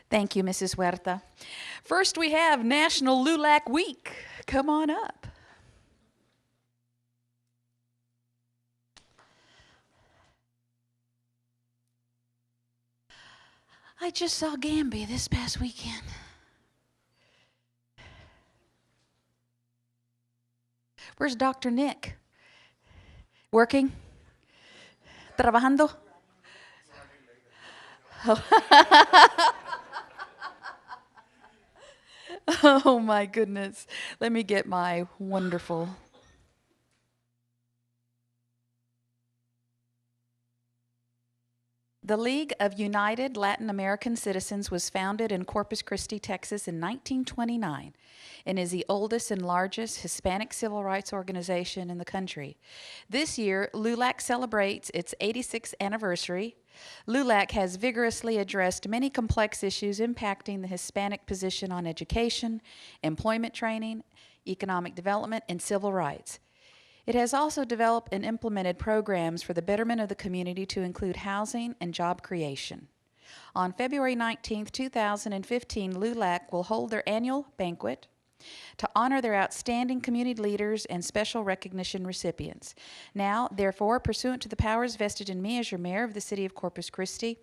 Thank you, Mrs. Huerta. First, we have National Lulac Week. Come on up. I just saw Gambia this past weekend. Where's Dr. Nick? Working? Trabajando? Oh my goodness. Let me get my wonderful. The League of United Latin American Citizens was founded in Corpus Christi, Texas in 1929 and is the oldest and largest Hispanic civil rights organization in the country. This year, Lulac celebrates its 86th anniversary. Lulac has vigorously addressed many complex issues impacting the Hispanic position on education, employment training, economic development, and civil rights. It has also developed and implemented programs for the betterment of the community to include housing and job creation. On February 19, 2015, Lulac will hold their annual banquet to honor their outstanding community leaders and special recognition recipients. Now, therefore, pursuant to the powers vested in me as your mayor of the city of Corpus Christi,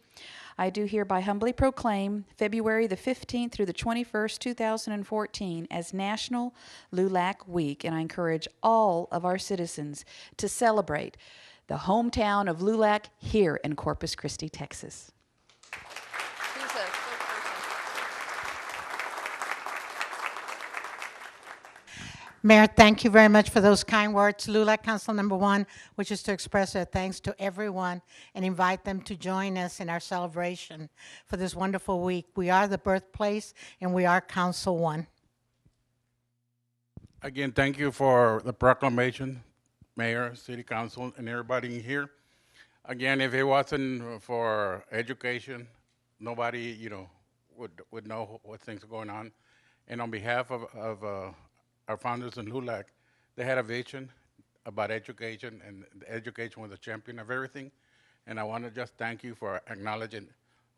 I do hereby humbly proclaim February the 15th through the 21st, 2014 as National Lulac Week, and I encourage all of our citizens to celebrate the hometown of Lulac here in Corpus Christi, Texas. Mayor, thank you very much for those kind words. Lulac Council number 1, which is to express our thanks to everyone and invite them to join us in our celebration for this wonderful week. We are the birthplace and we are Council 1. Again, thank you for the proclamation, Mayor, City Council, and everybody here. Again, if it wasn't for education, nobody, would know what things are going on. And on behalf of our founders in Lulac, they had a vision about education, and education was a champion of everything. And I want to just thank you for acknowledging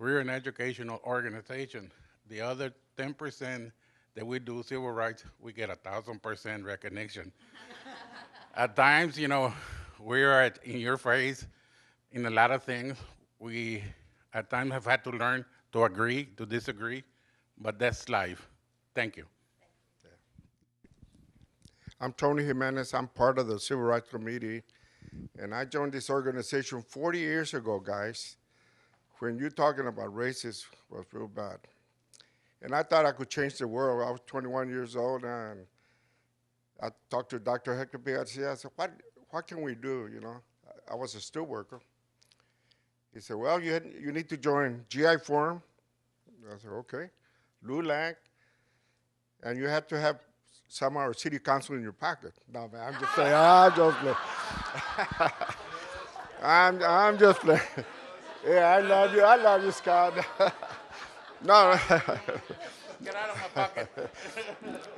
we're an educational organization. The other 10% that we do civil rights, we get 1,000% recognition. At times, we are in your face in a lot of things. We at times have had to learn to agree, to disagree, but that's life. Thank you. I'm Tony Jimenez. I'm part of the Civil Rights Committee, and I joined this organization 40 years ago, guys, when you're talking about racism was real bad. And I thought I could change the world. I was 21 years old, and I talked to Dr. Hector Garcia. I said, what can we do, I was a steel worker. He said, well, you need to join GI Forum. I said, okay. Lulac, and you have to have some of our city council in your pocket. No, man, I'm just saying, I'm just playing. Yeah, I love you, Scott. No. Get out of my pocket.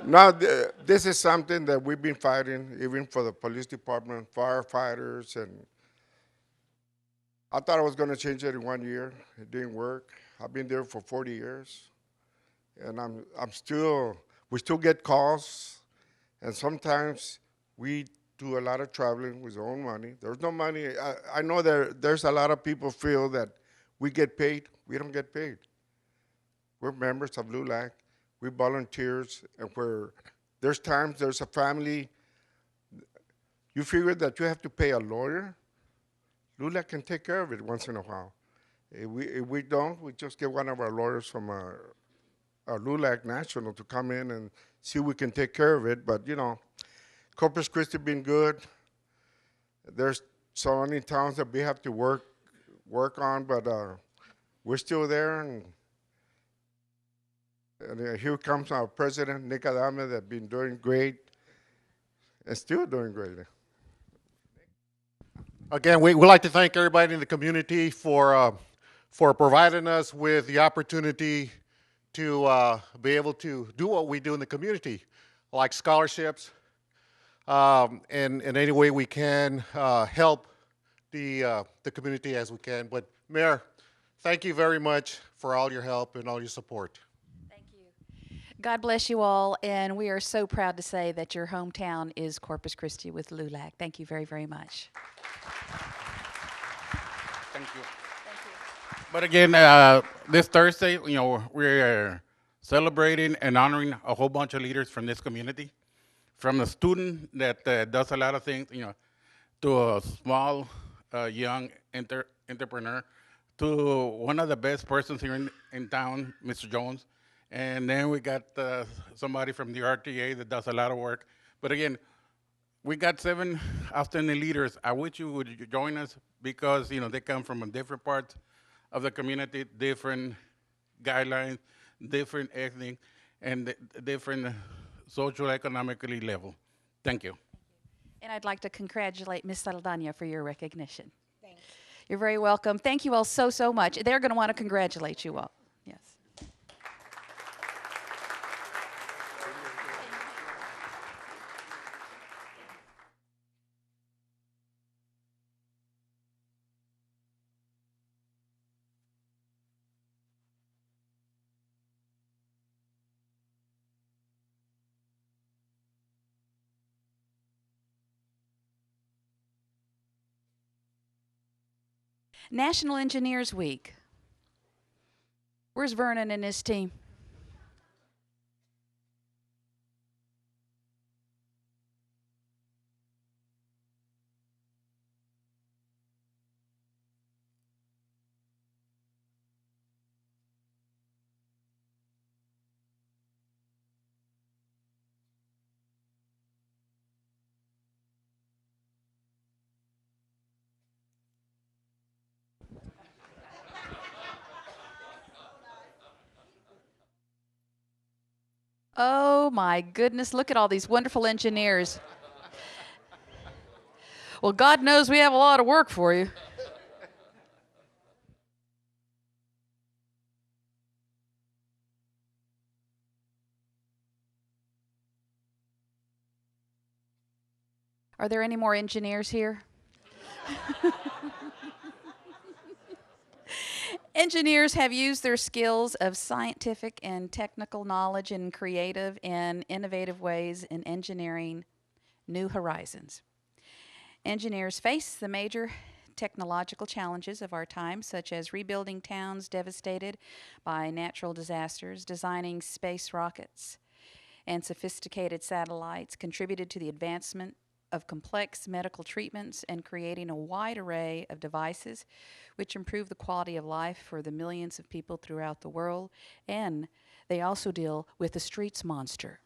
No, this is something that we've been fighting, even for the police department, firefighters, and I thought I was going to change it in 1 year. It didn't work. I've been there for 40 years, and we still get calls, and sometimes we do a lot of traveling with our own money. There's no money. I know there's a lot of people feel that we get paid. We don't get paid. We're members of Lulac. We volunteers, and where there's times there's a family, you figure that you have to pay a lawyer. Lulac can take care of it once in a while. If we don't, we just get one of our lawyers from our Lulac National to come in and see if we can take care of it. But, Corpus Christi been good. There's so many towns that we have to work on, but we're still there. And here comes our president, Nick Adame, that's been doing great and still doing great. Again, we'd like to thank everybody in the community for providing us with the opportunity to be able to do what we do in the community, like scholarships, and in any way we can help the community as we can. But Mayor, Thank you very much for all your help and all your support. Thank you. God bless you all, and we are so proud to say that your hometown is Corpus Christi with Lulac. Thank you very, very much. Thank you. Thank you. But again, this Thursday, we're celebrating and honoring a whole bunch of leaders from this community, from a student that does a lot of things, to a small, young entrepreneur, to one of the best persons here in town, Mr. Jones. And then we got somebody from the RTA that does a lot of work. But again, we got 7 outstanding leaders. I wish you would join us because, they come from different parts of the community, different guidelines, different ethnic, and different social economically level. Thank you. And I'd like to congratulate Ms. Saldana for your recognition. Thanks. You're very welcome. Thank you all so, so much. They're going to want to congratulate you all. Yes. National Engineers Week. Where's Vernon and his team? Oh my goodness, look at all these wonderful engineers. Well, God knows we have a lot of work for you. Are there any more engineers here? Engineers have used their skills of scientific and technical knowledge in creative and innovative ways in engineering new horizons. Engineers face the major technological challenges of our time, such as rebuilding towns devastated by natural disasters, designing space rockets and sophisticated satellites, contributed to the advancement of complex medical treatments, and creating a wide array of devices which improve the quality of life for the millions of people throughout the world. And they also deal with the streets monster.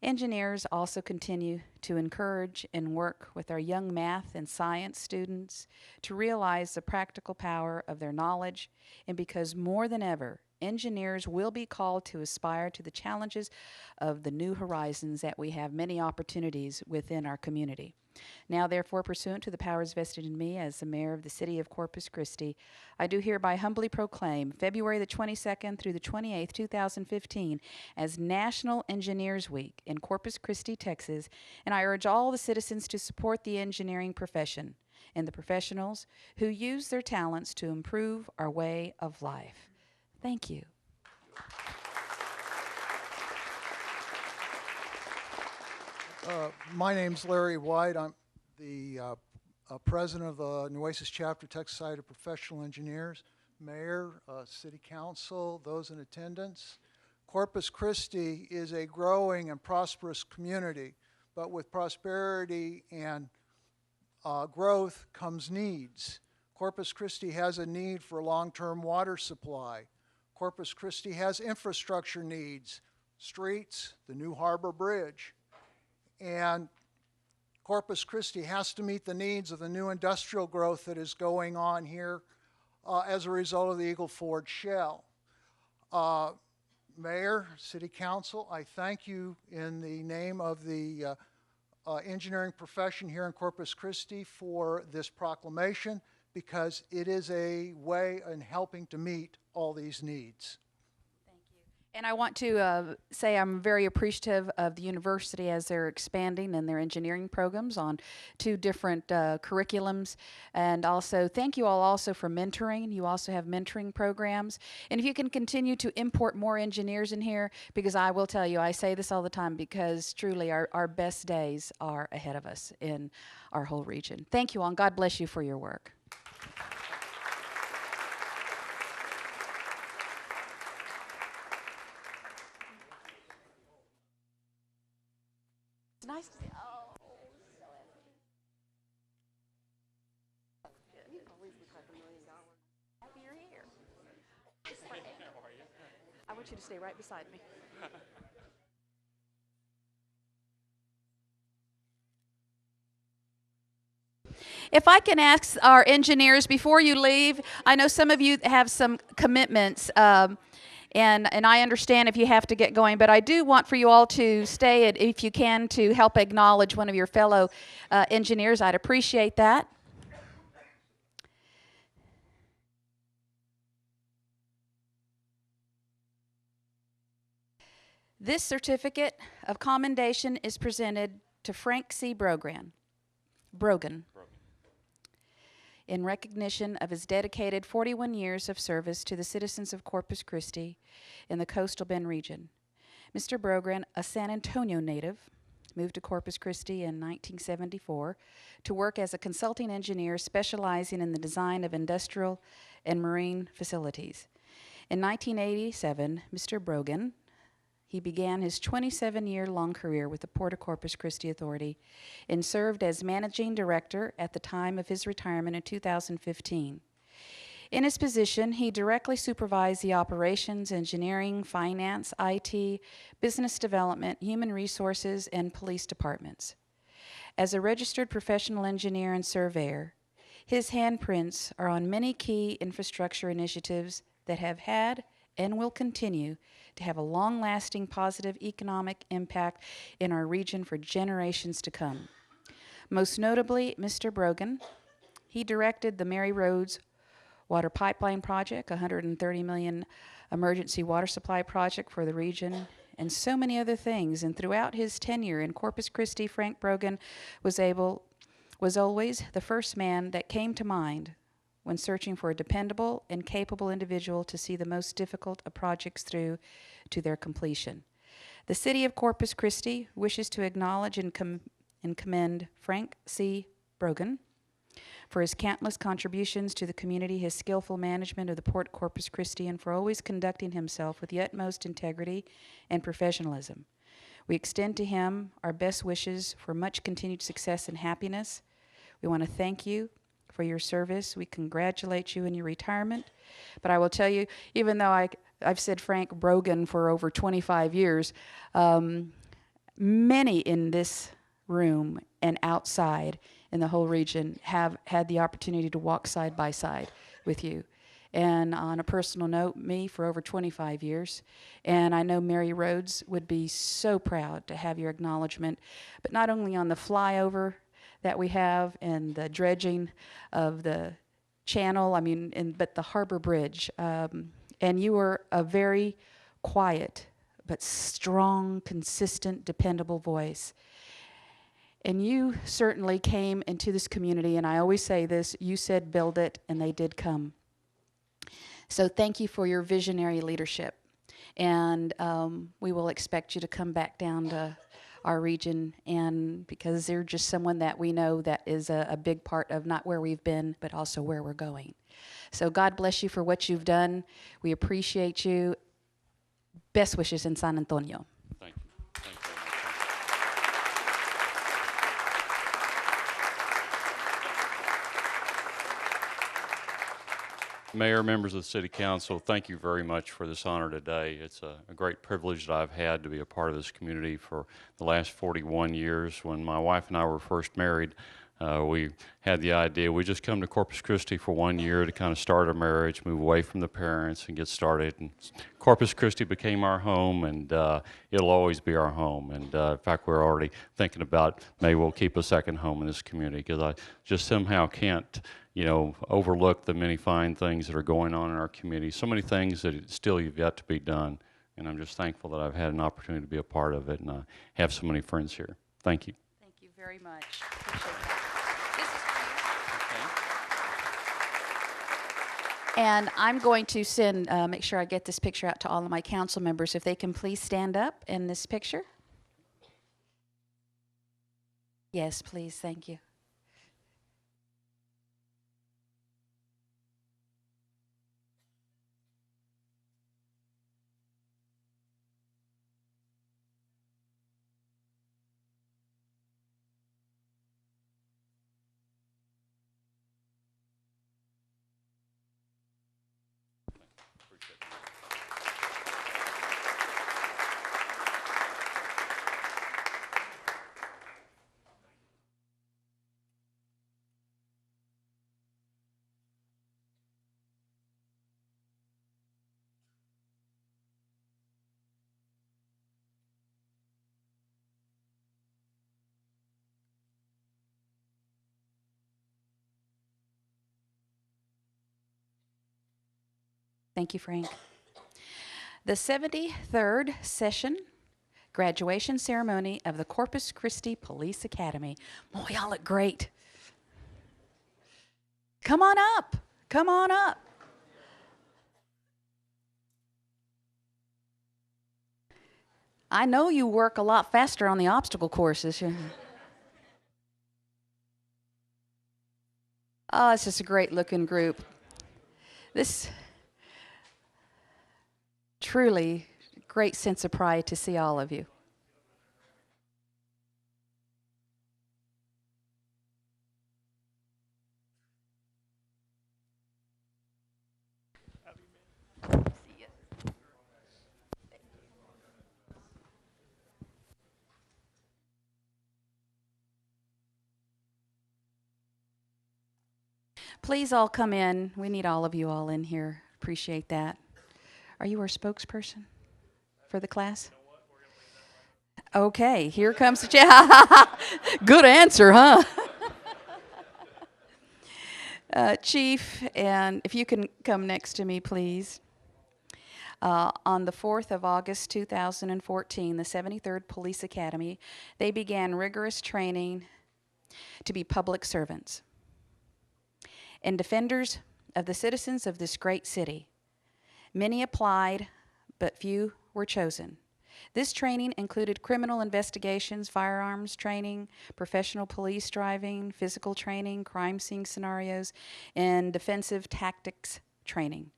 Engineers also continue to encourage and work with our young math and science students to realize the practical power of their knowledge, and because more than ever, engineers will be called to aspire to the challenges of the new horizons that we have many opportunities within our community. Now, therefore, pursuant to the powers vested in me as the mayor of the city of Corpus Christi, I do hereby humbly proclaim February the 22nd through the 28th, 2015 as National Engineers Week in Corpus Christi, Texas, and I urge all the citizens to support the engineering profession and the professionals who use their talents to improve our way of life. Thank you. My name's Larry White. I'm the president of the Nueces Chapter, Texas Society of Professional Engineers, mayor, city council, those in attendance. Corpus Christi is a growing and prosperous community, but with prosperity and growth comes needs. Corpus Christi has a need for long-term water supply. Corpus Christi has infrastructure needs, streets, the new harbor bridge. And Corpus Christi has to meet the needs of the new industrial growth that is going on here as a result of the Eagle Ford Shell. Mayor, City Council, I thank you in the name of the engineering profession here in Corpus Christi for this proclamation, because it is a way in helping to meet all these needs. Thank you. And I want to say I'm very appreciative of the university as they're expanding in their engineering programs on 2 different curriculums. And also, thank you all also for mentoring. You also have mentoring programs. And if you can continue to import more engineers in here, because I will tell you, I say this all the time, because truly our best days are ahead of us in our whole region. Thank you all, and God bless you for your work. It's nice to see. Oh, you always look like $1 million. Happy you're here. I want you to stay right beside me. If I can ask our engineers before you leave, I know some of you have some commitments. And I understand if you have to get going, but I do want for you all to stay, if you can, to help acknowledge one of your fellow engineers. I'd appreciate that. This certificate of commendation is presented to Frank C. Brogan, in recognition of his dedicated 41 years of service to the citizens of Corpus Christi in the coastal Bend region. Mr. Brogan, a San Antonio native, moved to Corpus Christi in 1974 to work as a consulting engineer specializing in the design of industrial and marine facilities. In 1987, Mr. Brogan, he began his 27-year-long career with the Port of Corpus Christi Authority and served as managing director at the time of his retirement in 2015. In his position, he directly supervised the operations, engineering, finance, IT, business development, human resources, and police departments. As a registered professional engineer and surveyor, his handprints are on many key infrastructure initiatives that have had and will continue to have a long-lasting positive economic impact in our region for generations to come. Most notably, Mr. Brogan, he directed the Mary Rhodes Water Pipeline Project, a $130 million emergency water supply project for the region, and so many other things. And throughout his tenure in Corpus Christi, Frank Brogan was always the first man that came to mind when searching for a dependable and capable individual to see the most difficult of projects through to their completion. The city of Corpus Christi wishes to acknowledge and commend Frank C. Brogan for his countless contributions to the community, his skillful management of the Port Corpus Christi, and for always conducting himself with the utmost integrity and professionalism. We extend to him our best wishes for much continued success and happiness. We want to thank you for your service. We congratulate you in your retirement. But I will tell you, even though I've said Frank Brogan for over 25 years, many in this room and outside in the whole region have had the opportunity to walk side by side with you. And on a personal note, me for over 25 years. And I know Mary Rhodes would be so proud to have your acknowledgement, but not only on the flyover that we have and the dredging of the channel, but the harbor bridge. And you were a very quiet but strong, consistent, dependable voice. And you certainly came into this community, and I always say this, you said build it, and they did come. So thank you for your visionary leadership. And we will expect you to come back down to our region, and because they're just someone that we know that is a big part of not where we've been, but also where we're going. So God bless you for what you've done. We appreciate you. Best wishes in San Antonio. Thank you. Thank you very much. Mayor, members of the City Council, thank you very much for this honor today. It's a great privilege that I've had to be a part of this community for the last 41 years. When my wife and I were first married, we had the idea, we just come to Corpus Christi for 1 year to kind of start our marriage, move away from the parents and get started. And Corpus Christi became our home, and it'll always be our home. And in fact, we're already thinking about maybe we'll keep a second home in this community, because I just somehow can't overlook the many fine things that are going on in our community. So many things that still have yet to be done. and I'm just thankful that I've had an opportunity to be a part of it, and I have so many friends here. Thank you. Thank you very much. Appreciate that. This is for you. And I'm going to send, make sure I get this picture out to all of my council members. If they can please stand up in this picture. Yes, please. Thank you. Thank you, Frank. The 73rd session graduation ceremony of the Corpus Christi Police Academy. Boy, y'all look great. Come on up. Come on up. I know you work a lot faster on the obstacle courses. Oh, it's just a great looking group. This truly great sense of pride to see all of you. Please all come in. We need all of you all in here. Appreciate that. Are you our spokesperson for the class? Okay, here comes the good answer, huh? Chief, and if you can come next to me, please. On the 4th of August 2014, the 73rd Police Academy, they began rigorous training to be public servants and defenders of the citizens of this great city. Many applied, but few were chosen. This training included criminal investigations, firearms training, professional police driving, physical training, crime scene scenarios, and defensive tactics training.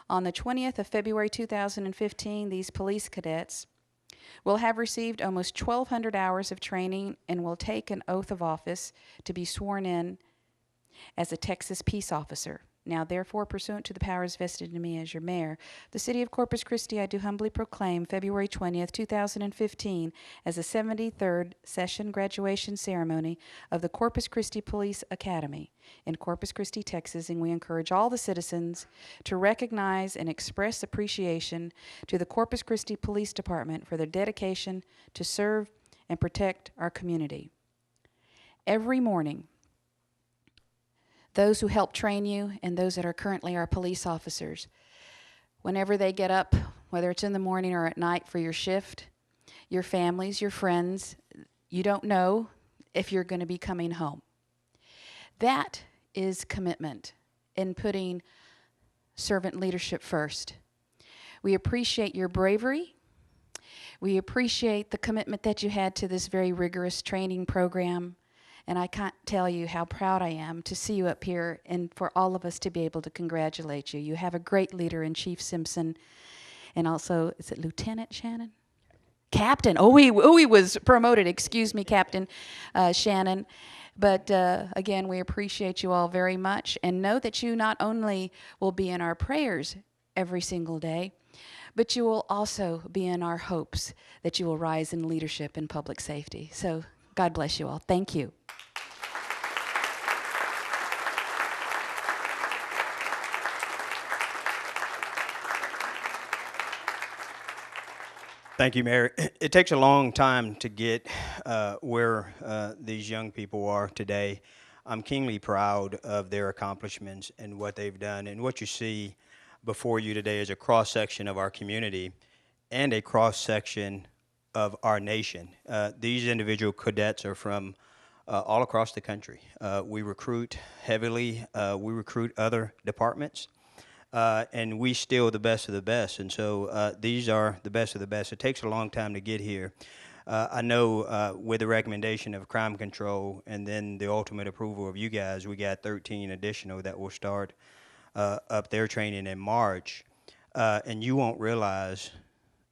On the 20th of February 2015, these police cadets will have received almost 1,200 hours of training and will take an oath of office to be sworn in as a Texas peace officer. Now, therefore, pursuant to the powers vested in me as your mayor, the city of Corpus Christi, I do humbly proclaim February 20th, 2015 as the 73rd session graduation ceremony of the Corpus Christi Police Academy in Corpus Christi, Texas, and we encourage all the citizens to recognize and express appreciation to the Corpus Christi Police Department for their dedication to serve and protect our community. Every morning, those who help train you and those that are currently our police officers, whenever they get up, whether it's in the morning or at night for your shift, your families, your friends, you don't know if you're going to be coming home. That is commitment in putting servant leadership first. We appreciate your bravery. We appreciate the commitment that you had to this very rigorous training program. And I can't tell you how proud I am to see you up here and for all of us to be able to congratulate you. You have a great leader in Chief Simpson, and also, is it Lieutenant Shannon? Captain. Oh, he was promoted. Excuse me, Captain Shannon. But again, we appreciate you all very much, and know that you not only will be in our prayers every single day, but you will also be in our hopes that you will rise in leadership in public safety. So God bless you all. Thank you. Thank you, Mayor. It takes a long time to get where these young people are today. I'm keenly proud of their accomplishments and what they've done. And what you see before you today is a cross-section of our community. and a cross-section of our nation. These individual cadets are from all across the country. We recruit heavily. We recruit other departments. And we still the best of the best. And so these are the best of the best. It takes a long time to get here. I know with the recommendation of crime control and then the ultimate approval of you guys, we got 13 additional that will start up their training in March. And you won't realize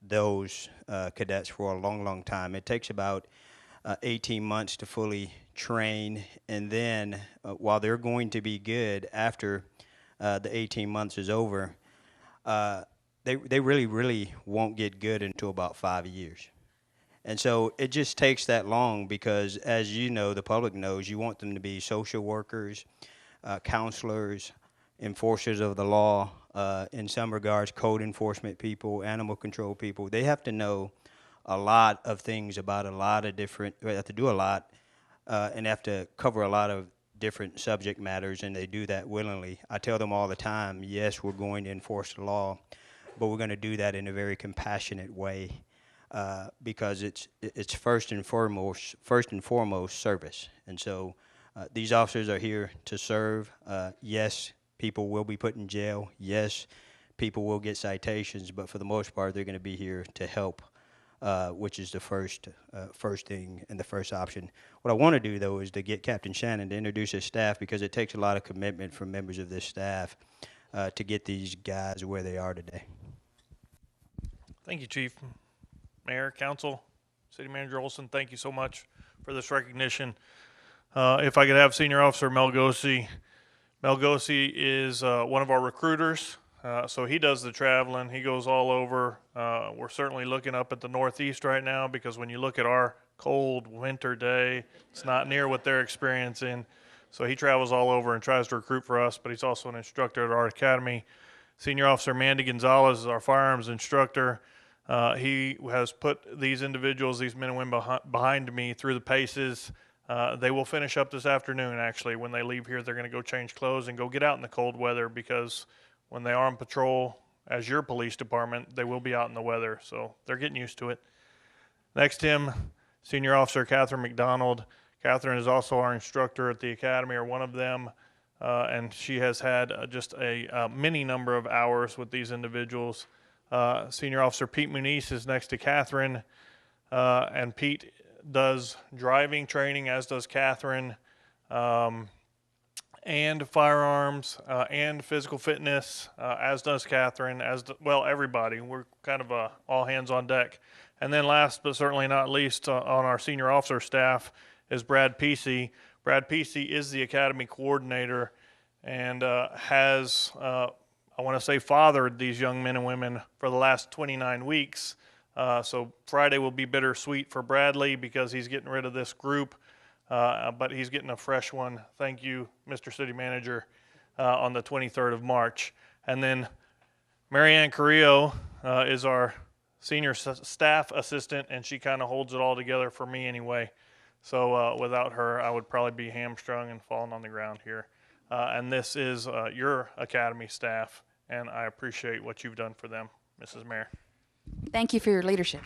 those cadets for a long, long time. It takes about 18 months to fully train. And then while they're going to be good after the 18 months is over, they really won't get good until about 5 years. And so it just takes that long because, as you know, the public knows, you want them to be social workers, counselors, enforcers of the law, in some regards, code enforcement people, animal control people. They have to know a lot of things about a lot of different, they have to do a lot, and have to cover a lot of different subject matters, and they do that willingly. I tell them all the time, yes, we're going to enforce the law, but we're going to do that in a very compassionate way. Because it's first and foremost service. And so these officers are here to serve. Yes, people will be put in jail. Yes, people will get citations, but for the most part, they're going to be here to help, which is the first thing and the first option. What I want to do, though, is to get Captain Shannon to introduce his staff, because it takes a lot of commitment from members of this staff to get these guys where they are today. Thank you, Chief. Mayor, Council, City Manager Olson, thank you so much for this recognition. If I could have Senior Officer Mel Gosey. Mel Gosey is one of our recruiters, so he does the traveling. He goes all over. We're certainly looking up at the Northeast right now, because when you look at our cold winter day, it's not near what they're experiencing. So he travels all over and tries to recruit for us, but he's also an instructor at our academy. Senior Officer Mandy Gonzalez is our firearms instructor. He has put these individuals, these men and women behind me through the paces. They will finish up this afternoon, actually. When they leave here, they're going to go change clothes and go get out in the cold weather, because when they are on patrol as your police department, they will be out in the weather. So they're getting used to it. Next to him, Senior Officer Catherine McDonald. Catherine is also our instructor at the academy, or one of them. And she has had just a many number of hours with these individuals. Senior Officer Pete Muniz is next to Catherine, and Pete does driving training, as does Catherine, and firearms, and physical fitness, as does Catherine, well, everybody. We're kind of all hands on deck. And then last but certainly not least, on our senior officer staff is Brad Pesey. Brad Pesey is the academy coordinator and has I want to say fathered these young men and women for the last 29 weeks. So Friday will be bittersweet for Bradley, because he's getting rid of this group, but he's getting a fresh one. Thank you, Mr. City Manager, on the 23rd of March. And then Marianne Carrillo is our senior staff assistant, and she kind of holds it all together for me anyway. So without her, I would probably be hamstrung and falling on the ground here. And this is your academy staff, and I appreciate what you've done for them, Mrs. Mayor. Thank you for your leadership.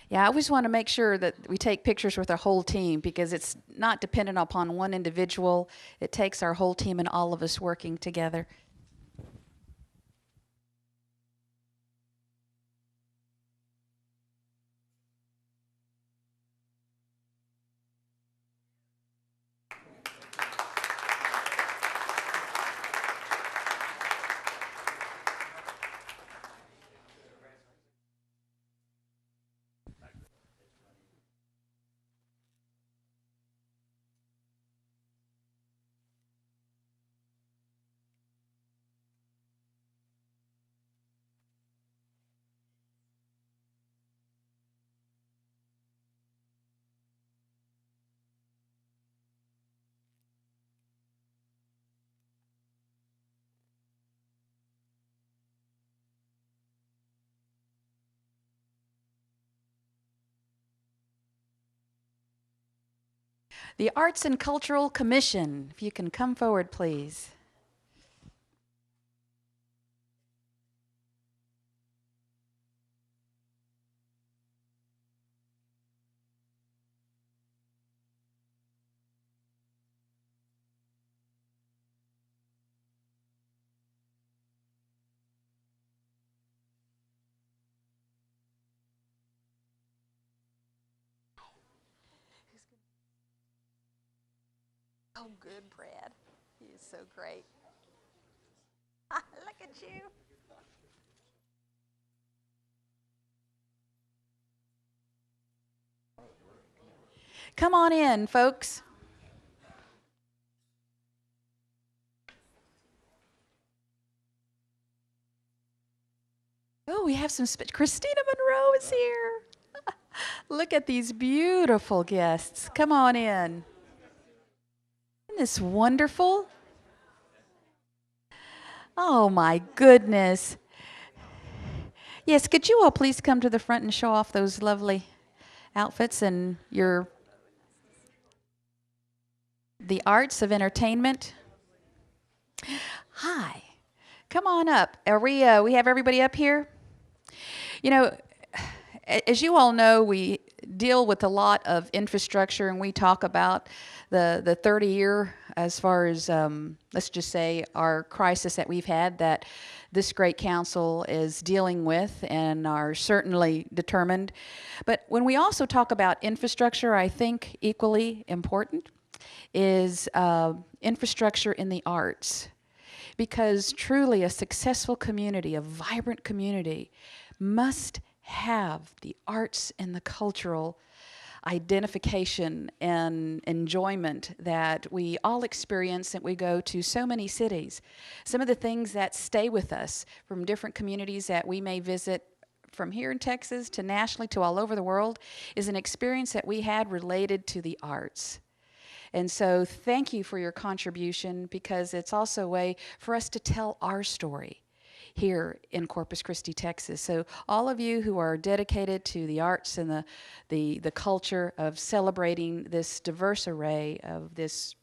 Yeah, I always want to make sure that we take pictures with our whole team, because it's not dependent upon one individual. It takes our whole team and all of us working together. The Arts and Cultural Commission, if you can come forward, please. Oh, good, Brad. He is so great. Look at you. Come on in, folks. Oh, we have some. Christina Monroe is here. Look at these beautiful guests. Come on in. Isn't this wonderful? Oh, my goodness. Yes, could you all please come to the front and show off those lovely outfits and the arts of entertainment? Hi. Come on up. We have everybody up here? You know, as you all know, we deal with a lot of infrastructure, and we talk about the 30-year, as far as, let's just say, our crisis that we've had that this great council is dealing with and are certainly determined. But when we also talk about infrastructure, I think equally important is infrastructure in the arts. Because truly a successful community, a vibrant community, must have the arts and the cultural identification and enjoyment that we all experience and we go to so many cities. Some of the things that stay with us from different communities that we may visit from here in Texas to nationally to all over the world is an experience that we had related to the arts. And so thank you for your contribution, because it's also a way for us to tell our story here in Corpus Christi, Texas. So all of you who are dedicated to the arts and the culture of celebrating this diverse array of this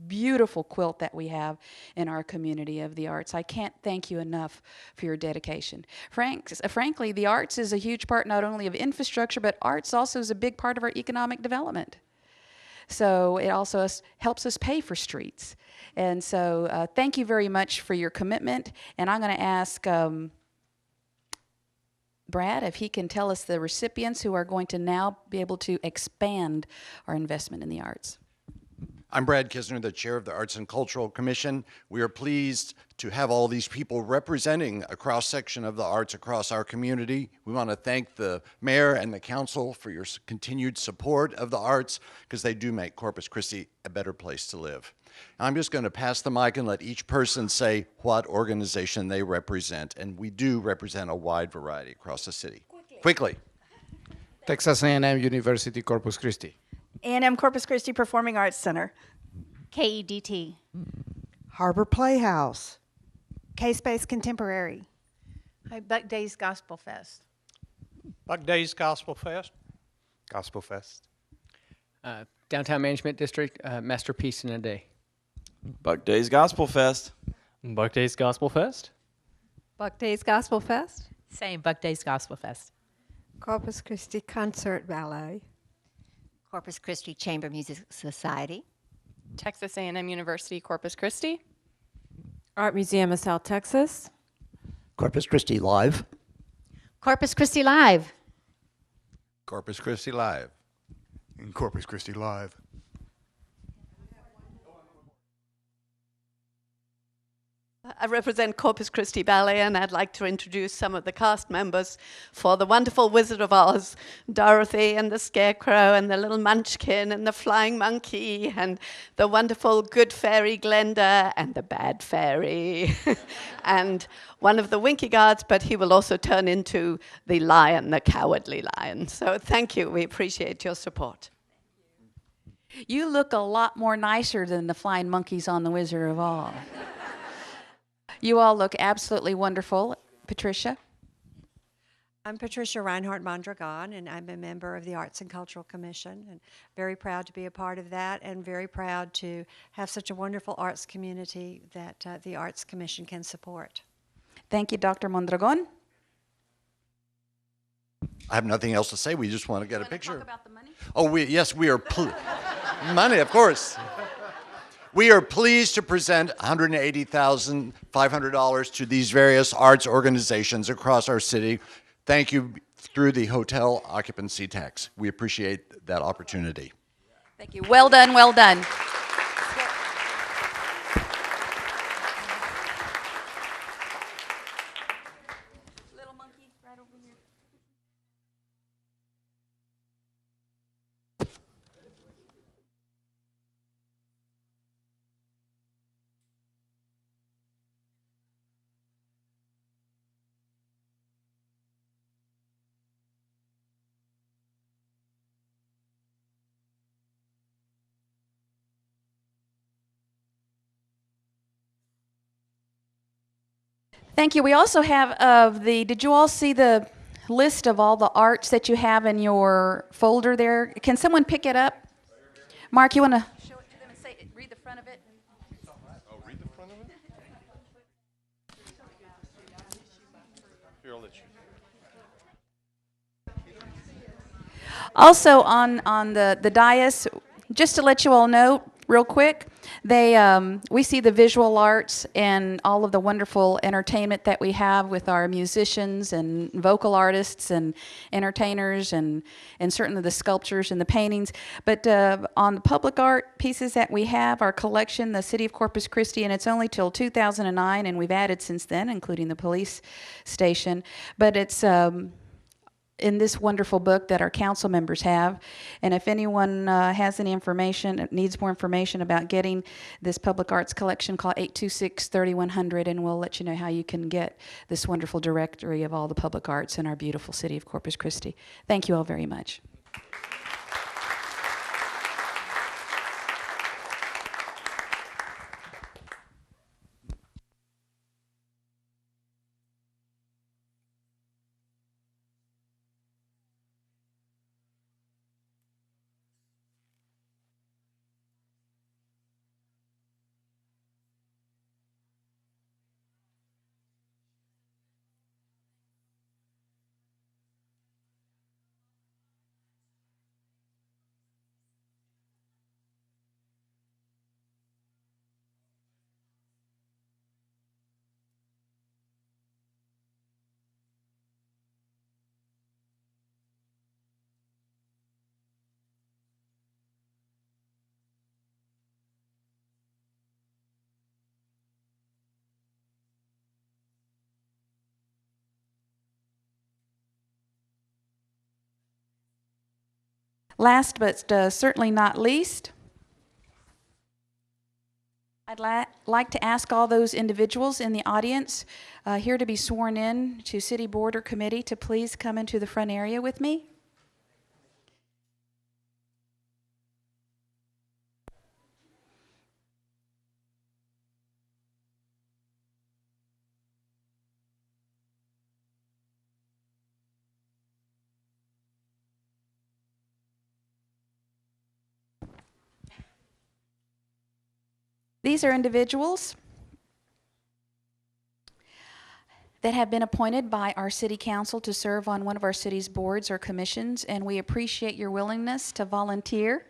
beautiful quilt that we have in our community of the arts, I can't thank you enough for your dedication. Frankly, the arts is a huge part not only of infrastructure, but arts also is a big part of our economic development. So it also helps us pay for streets. And so thank you very much for your commitment. And I'm going to ask Brad if he can tell us the recipients who are going to now be able to expand our investment in the arts. I'm Brad Kisner, the chair of the Arts and Cultural Commission. We are pleased to have all these people representing a cross-section of the arts across our community. We want to thank the mayor and the council for your continued support of the arts, because they do make Corpus Christi a better place to live. I'm just going to pass the mic and let each person say what organization they represent, and we do represent a wide variety across the city. Quickly. Texas A&M University, Corpus Christi. A&M Corpus Christi Performing Arts Center. KEDT. Harbor Playhouse. K-Space Contemporary. Hi, Buck Days Gospel Fest. Buck Days Gospel Fest. Gospel Fest. Downtown Management District, Masterpiece in a Day. Buck Days Gospel Fest. Buck Days Gospel Fest. Buck Days Gospel Fest. Same, Buck Days Gospel Fest. Corpus Christi Concert Ballet. Corpus Christi Chamber Music Society. Texas A&M University, Corpus Christi. Art Museum of South Texas. Corpus Christi Live. Corpus Christi Live. Corpus Christi Live. And Corpus Christi Live. I represent Corpus Christi Ballet, and I'd like to introduce some of the cast members for the wonderful Wizard of Oz, Dorothy and the Scarecrow and the little Munchkin and the Flying Monkey and the wonderful Good Fairy Glenda and the Bad Fairy and one of the Winky Guards, but he will also turn into the lion, the Cowardly Lion. So thank you. We appreciate your support. You look a lot more nicer than the flying monkeys on the Wizard of Oz. You all look absolutely wonderful. Patricia? I'm Patricia Reinhardt Mondragon, and I'm a member of the Arts and Cultural Commission, and very proud to be a part of that, and very proud to have such a wonderful arts community that the Arts Commission can support. Thank you, Dr. Mondragon. I have nothing else to say. We just want to get a picture. Talk about the money? Oh, yes, we are. Money, of course. We are pleased to present $180,500 to these various arts organizations across our city. Thank you through the hotel occupancy tax. We appreciate that opportunity. Thank you. Well done, well done. Little monkey right over here. Thank you. We also have did you all see the list of all the arts that you have in your folder there? Can someone pick it up? Mark, you want to show it to them and read the front of it? Oh, read the front of it? Here, I'll let you. Also on the dais, just to let you all know real quick, we see the visual arts and all of the wonderful entertainment that we have with our musicians and vocal artists and entertainers and certainly the sculptures and the paintings. But on the public art pieces that we have, our collection, the City of Corpus Christi, and it's only till 2009, and we've added since then, including the police station. But it's in this wonderful book that our council members have. And if anyone has any information, needs more information about getting this public arts collection, call 826-3100 and we'll let you know how you can get this wonderful directory of all the public arts in our beautiful city of Corpus Christi. Thank you all very much. Last but certainly not least, I'd like to ask all those individuals in the audience here to be sworn in to City Board or Committee to please come into the front area with me. These are individuals that have been appointed by our city council to serve on one of our city's boards or commissions, and we appreciate your willingness to volunteer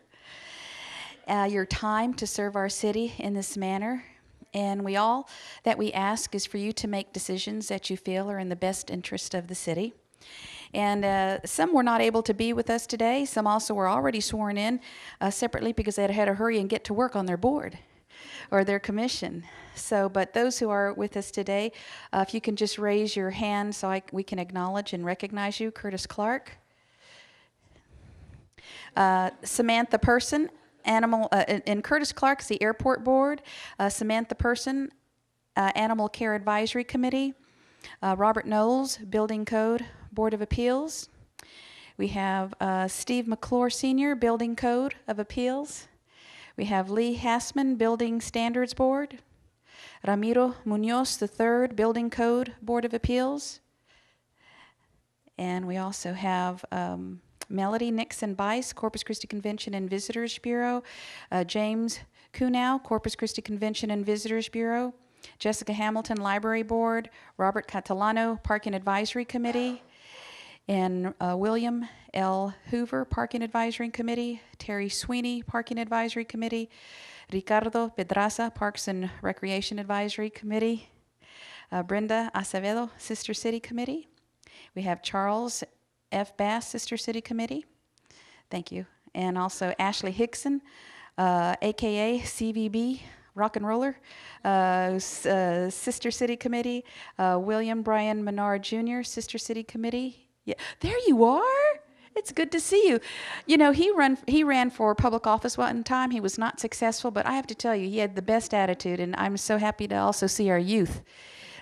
your time to serve our city in this manner. And we ask is for you to make decisions that you feel are in the best interest of the city. And some were not able to be with us today. Some also were already sworn in separately because they had to hurry and get to work on their board or their commission. So, but those who are with us today, if you can just raise your hand so we can acknowledge and recognize you. Curtis Clark. Samantha Person, and Curtis Clark is the Airport Board. Samantha Person, Animal Care Advisory Committee. Robert Knowles, Building Code Board of Appeals. We have Steve McClure Sr., Building Code of Appeals. We have Lee Hassman, Building Standards Board. Ramiro Munoz III, Building Code Board of Appeals. And we also have Melody Nixon Bice, Corpus Christi Convention and Visitors Bureau. James Kunow, Corpus Christi Convention and Visitors Bureau. Jessica Hamilton, Library Board. Robert Catalano, Parking Advisory Committee. And William L. Hoover, Parking Advisory Committee. Terry Sweeney, Parking Advisory Committee. Ricardo Pedraza, Parks and Recreation Advisory Committee. Brenda Acevedo, Sister City Committee. We have Charles F. Bass, Sister City Committee. Thank you. And also Ashley Hickson, AKA CVB, Rock and Roller, Sister City Committee. William Brian Menard Jr., Sister City Committee. Yeah, there you are. It's good to see you. You know, he ran for public office one time. He was not successful, but I have to tell you, he had the best attitude, and I'm so happy to also see our youth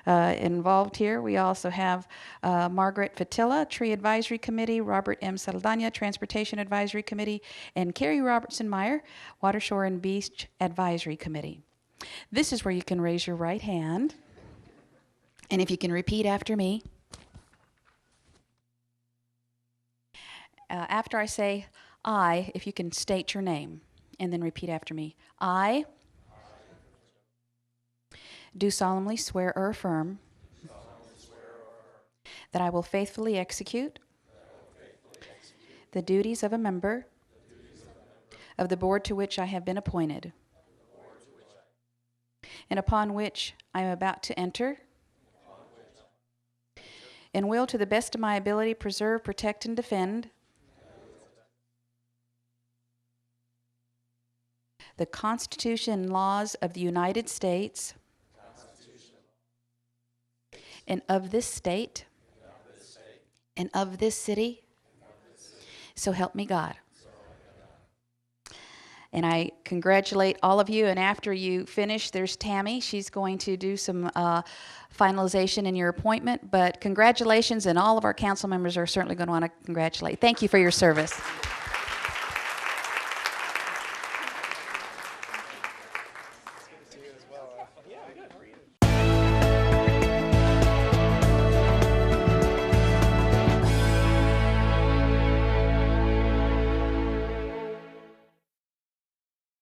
involved here. We also have Margaret Fatilla, Tree Advisory Committee, Robert M. Saldana, Transportation Advisory Committee, and Carrie Robertson-Meyer, Water, Shore, and Beach Advisory Committee. This is where you can raise your right hand, and if you can repeat after me. After I say I, if you can state your name, and then repeat after me. I do solemnly swear or affirm that I will faithfully execute the duties of a member of the board to which I have been appointed and upon which I am about to enter, and will, to the best of my ability, preserve, protect, and defend the Constitution and laws of the United States and of this state and of this city. So help me God. And I congratulate all of you. And after you finish, there's Tammy. She's going to do some finalization in your appointment. But congratulations, and all of our council members are certainly going to want to congratulate. Thank you for your service.